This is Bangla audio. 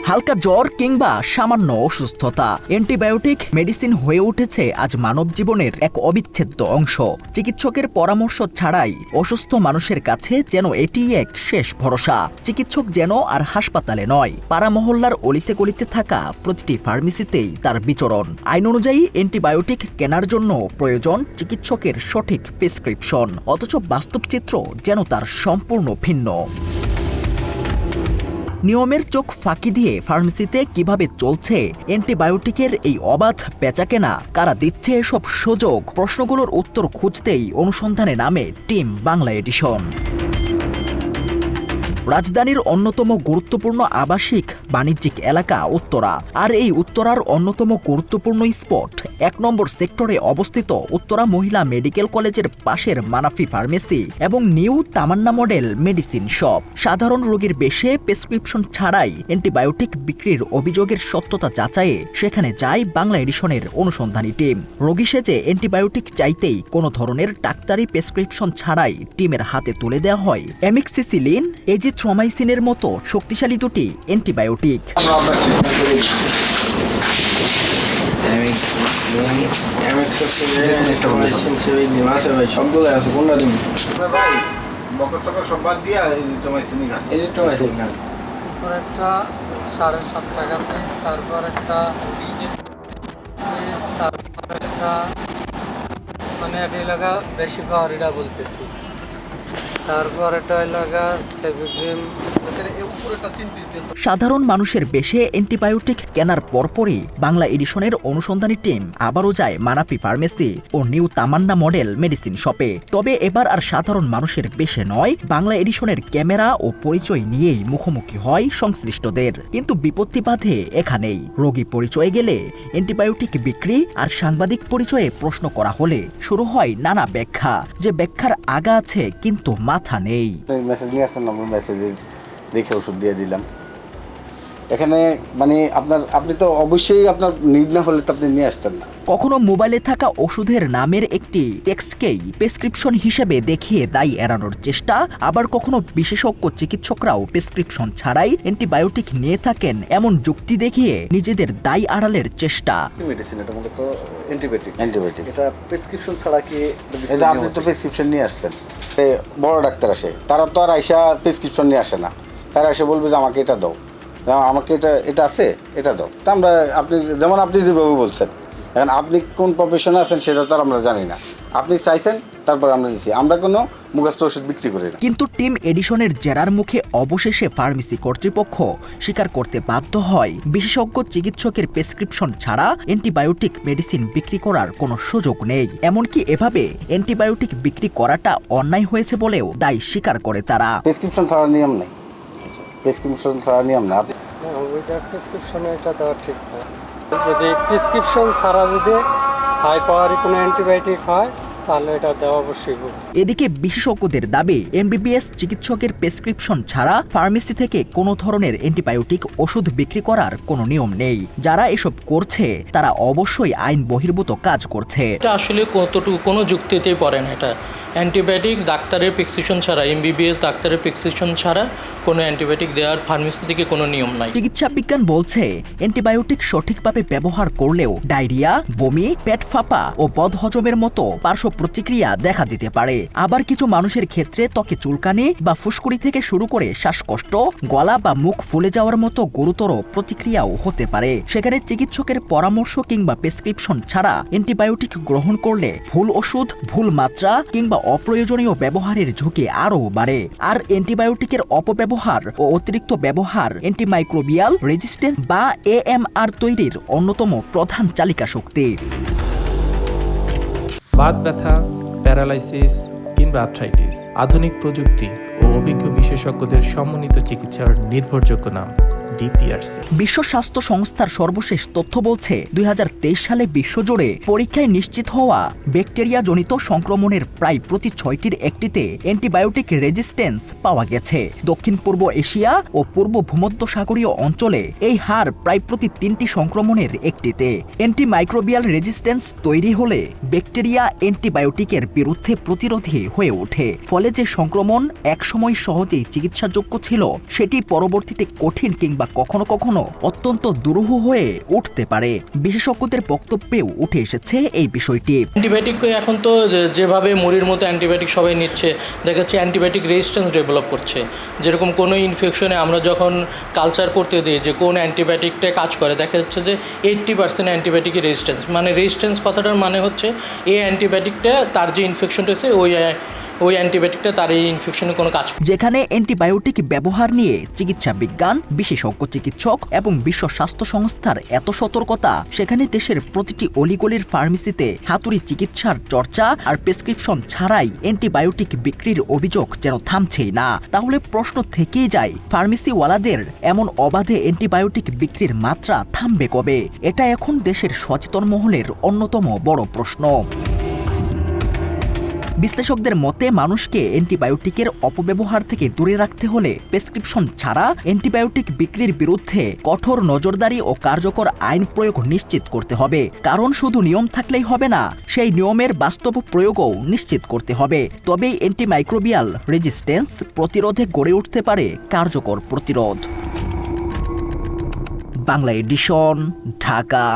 হালকা জ্বর কিংবা সামান্য অসুস্থতা, অ্যান্টিবায়োটিক মেডিসিন হয়ে উঠেছে আজ মানব জীবনের এক অবিচ্ছেদ্য অংশ। চিকিৎসকের পরামর্শ ছাড়াই অসুস্থ মানুষের কাছে যেন এটি এক শেষ ভরসা। চিকিৎসক যেন আর হাসপাতালে নয়, পাড়া মহল্লার অলিতে গলিতে থাকা প্রতিটি ফার্মেসিতেই তার বিচরণ। আইন অনুযায়ী অ্যান্টিবায়োটিক কেনার জন্য প্রয়োজন চিকিৎসকের সঠিক প্রেসক্রিপশন, অথচ বাস্তব চিত্র যেন তার সম্পূর্ণ ভিন্ন। নিয়মের চোখ ফাঁকি দিয়ে ফার্মেসিতে কিভাবে চলছে অ্যান্টিবায়োটিকের এই অবাধ বেচাকেনা, কারা দিচ্ছে এসব সুযোগ? প্রশ্নগুলোর উত্তর খুঁজতেই অনুসন্ধানে নামে টিম বাংলা এডিশন। রাজধানীর অন্যতম গুরুত্বপূর্ণ আবাসিক বাণিজ্যিক এলাকা উত্তরা, আর এই উত্তরার অন্যতম গুরুত্বপূর্ণ স্পট ১ নম্বর সেক্টরে অবস্থিত উত্তরা মহিলা মেডিকেল কলেজের পাশের মানাফি ফার্মেসি এবং নিউ তামান্না মডেল মেডিসিন শপ। সাধারণ রোগীর বেশে প্রেসক্রিপশন ছাড়াই অ্যান্টিবায়োটিক বিক্রির অভিযোগের সত্যতা যাচাইয়ে সেখানে যায় বাংলা এডিশনের অনুসন্ধানী টিম। রোগী সেজে অ্যান্টিবায়োটিক চাইতেই কোনো ধরনের ডাক্তারি প্রেসক্রিপশন ছাড়াই টিমের হাতে তুলে দেওয়া হয় অ্যামিক্সিসিলিন, এজিথ্রোমাইসিনের মতো শক্তিশালী দুটি অ্যান্টিবায়োটিক। মানে একটা এলাকা বেশি পাওয়ার এটা বলতেছি, তারপর এটা এলাকা সেভিগ্রিম। সাধারণ মানুষের বেশে অ্যান্টিবায়োটিক কেনার পরপরই বাংলা এডিশনের অনুসন্ধানী টিম আবারও যায় মানাফি ফার্মেসি ও নিউ তামান্না মডেল মেডিসিন শপে। তবে এবার আর সাধারণ মানুষের বেশে নয়, বাংলা এডিশনের ক্যামেরা ও পরিচয় নিয়েই মুখোমুখি হয় সংশ্লিষ্টদের। কিন্তু বিপত্তি বাধে এখানেই। রোগী পরিচয়ে গেলে অ্যান্টিবায়োটিক বিক্রি আর সাংবাদিক পরিচয়ে প্রশ্ন করা হলে শুরু হয় নানা ব্যাখ্যা, যে ব্যাখ্যার আগা আছে কিন্তু মাথা নেই। দেখে ওষুধ দিয়ে দিলাম। এখানে মানে আপনি তো অবশ্যই আপনার নিড না হলে তো আপনি নিয়ে আসতেন না। কখনো মোবাইলে থাকা ওষুধের নামের একটি টেক্সটকেই প্রেসক্রিপশন হিসেবে দেখিয়ে দায় এড়ানোর চেষ্টা, আবার কখনো বিশেষজ্ঞ চিকিৎসকরাও প্রেসক্রিপশন ছাড়াই অ্যান্টিবায়োটিক নিয়ে থাকেন এমন যুক্তি দেখিয়ে নিজেদের দায় আড়ালের চেষ্টা। মেডিসিন এটা মূলত অ্যান্টিবায়োটিক, এটা প্রেসক্রিপশন ছাড়া কি এটা আপনি তো প্রেসক্রিপশন নিয়ে আসছেন। বড় ডাক্তার আসে, তারা তো আর আইসা প্রেসক্রিপশন নিয়ে আসে না, তারা এসে বলবে যে আমাকে এটা দাও, আমাকে এটা আছে, এটা দাও। তা আমরা আপনি যেমন আপনি যেভাবে বলছেন, এখন আপনি কোন প্রফেশনে আছেন সেটা তো আর আমরা জানি না। আপনি চাইছেন, তারপর আমরা দিচ্ছি। আমরা কোনো মুখস্থ ওষুধ বিক্রি করি না। কিন্তু টিম এডিশনের জেরার মুখে অবশেষে ফার্মেসি কর্তৃপক্ষ স্বীকার করতে বাধ্য হয় বিশেষজ্ঞ চিকিৎসকের প্রেসক্রিপশন ছাড়া অ্যান্টিবায়োটিক মেডিসিন বিক্রি করার কোনো সুযোগ নেই। এমনকি এভাবে অ্যান্টিবায়োটিক বিক্রি করাটা অন্যায় হয়েছে বলেও দায় স্বীকার করে তারা। প্রেসক্রিপশন ছাড়া নিয়ম নেই, প্রেসক্রিপশন ছাড়া নিয়ম না। উইদাউট প্রেসক্রিপশনে এটা দেওয়া ঠিক না। যদি প্রেসক্রিপশন ছাড়া যদি হাই পাওয়ারি কোনো অ্যান্টিবায়োটিক হয় তাহলে এটা দেওয়া অবশ্যই। এদিকে বিশেষজ্ঞদের দাবি, এমবিবিএস চিকিৎসকের প্রেসক্রিপশন ছাড়া ফার্মেসি থেকে কোনো ধরনের অ্যান্টিবায়োটিক ওষুধ বিক্রি করার কোনো নিয়ম নেই। যারা এসব করছে তারা অবশ্যই আইন বহির্ভূত কাজ করছে। এটা আসলে কতটুকু কোনো যুক্তিতেই পড়ে না। এটা অ্যান্টিবায়োটিক ডাক্তারের প্রেসক্রিপশন ছাড়া, এমবিবিএস ডাক্তারের প্রেসক্রিপশন ছাড়া কোনো অ্যান্টিবায়োটিক দেওয়ার ফার্মেসি থেকে কোনো নিয়ম নাই। চিকিৎসা বিজ্ঞান বলছে অ্যান্টিবায়োটিক সঠিকভাবে ব্যবহার করলেও ডায়রিয়া, বমি, পেট ফাঁপা ও বদহজমের মতো পার্শ্ব প্রতিক্রিয়া দেখা দিতে পারে। আবার কিছু মানুষের ক্ষেত্রে ত্বকে চুলকানি বা ফুসকুড়ি থেকে শুরু করে শ্বাসকষ্ট, গলা বা মুখ ফুলে যাওয়ার মতো গুরুতর প্রতিক্রিয়াও হতে পারে। সেখানে চিকিৎসকের পরামর্শ কিংবা প্রেসক্রিপশন ছাড়া অ্যান্টিবায়োটিক গ্রহণ করলে ভুল ওষুধ, ভুল মাত্রা কিংবা অপ্রয়োজনীয় ব্যবহারের ঝুঁকি আরও বাড়ে। আর অ্যান্টিবায়োটিকের অপব্যবহার ও অতিরিক্ত ব্যবহার অ্যান্টিমাইক্রোবিয়াল রেজিস্ট্যান্স বা AMR তৈরির অন্যতম প্রধান চালিকা শক্তি। বাত ব্যথা, প্যারালাইসিস কিংবা আর্থ্রাইটিস, আধুনিক প্রযুক্তি ও অভিজ্ঞ বিশেষজ্ঞদের সমন্বিত চিকিৎসার নির্ভরযোগ্য নাম ডিপিআরসি। বিশ্ব স্বাস্থ্য সংস্থার সর্বশেষ তথ্য বলছে 2023 সালে বিশ্বজুড়ে পরীক্ষায় নিশ্চিত হওয়া ব্যাকটেরিয়া জনিত সংক্রমণের প্রায় প্রতি 6টির একটিতে অ্যান্টিবায়োটিক রেজিস্ট্যান্স পাওয়া গেছে। দক্ষিণ পূর্ব এশিয়া ও পূর্ব ভূমধ্যসাগরীয় অঞ্চলে এই হার প্রায় প্রতি 3টি সংক্রমণের একটিতে। অ্যান্টিমাইক্রোবিয়াল রেজিস্ট্যান্স তৈরি হলে ব্যাকটেরিয়া অ্যান্টিবায়োটিকের বিরুদ্ধে প্রতিরোধী হয়ে ওঠে। ফলে যে সংক্রমণ একসময় সহজেই চিকিৎসাযোগ্য ছিল সেটি পরবর্তীতে কঠিন কিংবা কিংবা কখনো কখনো অত্যন্ত দুরূহ হয়ে উঠতে পারে। বিশেষজ্ঞদের বক্তব্যেও উঠে এসেছে এই বিষয়টি। অ্যান্টিবায়োটিক এখন তো যেভাবে মুড়ির মতো অ্যান্টিবায়োটিক সবাই নিচ্ছে, দেখা যাচ্ছে অ্যান্টিবায়োটিক রেজিস্ট্যান্স ডেভেলপ করছে। যেরকম কোনো ইনফেকশনে আমরা যখন কালচার করতে দিই যে কোন অ্যান্টিবায়োটিকটা কাজ করে, দেখা যাচ্ছে যে 80% অ্যান্টিবায়োটিকের রেজিস্ট্যান্স। মানে রেজিস্ট্যান্স কথাটার মানে হচ্ছে এই অ্যান্টিবায়োটিকটা তার যে ইনফেকশনটা আছে ওই অ্যান্টিবায়োটিকটা তার এই ইনফেকশনে কোনো কাজ করে। যেখানে অ্যান্টিবায়োটিক ব্যবহার নিয়ে চিকিৎসা বিজ্ঞান, বিশেষজ্ঞ চিকিৎসক এবং বিশ্ব স্বাস্থ্য সংস্থার এত সতর্কতা, সেখানে দেশের প্রতিটি অলিগলির ফার্মেসিতে হাতুড়ি চিকিৎসার চর্চা আর প্রেসক্রিপশন ছাড়াই অ্যান্টিবায়োটিক বিক্রির অভিযোগ যেন থামছেই না। তাহলে প্রশ্ন থেকেই যায়, ফার্মেসিওয়ালাদের এমন অবাধে অ্যান্টিবায়োটিক বিক্রির মাত্রা থামবে কবে? এটা এখন দেশের সচেতন মহলের অন্যতম বড় প্রশ্ন। বিশ্লেষকদের মতে মানুষকে অ্যান্টিবায়োটিকের অপব্যবহার থেকে দূরে রাখতে হলে প্রেসক্রিপশন ছাড়া অ্যান্টিবায়োটিক বিক্রির বিরুদ্ধে কঠোর নজরদারি ও কার্যকর আইন প্রয়োগ নিশ্চিত করতে হবে। কারণ শুধু নিয়ম থাকলেই হবে না, সেই নিয়মের বাস্তব প্রয়োগও নিশ্চিত করতে হবে। তবেই অ্যান্টিমাইক্রোবিয়াল রেজিস্ট্যান্স প্রতিরোধে গড়ে উঠতে পারে কার্যকর প্রতিরোধ। বাংলা এডিশন, ঢাকা।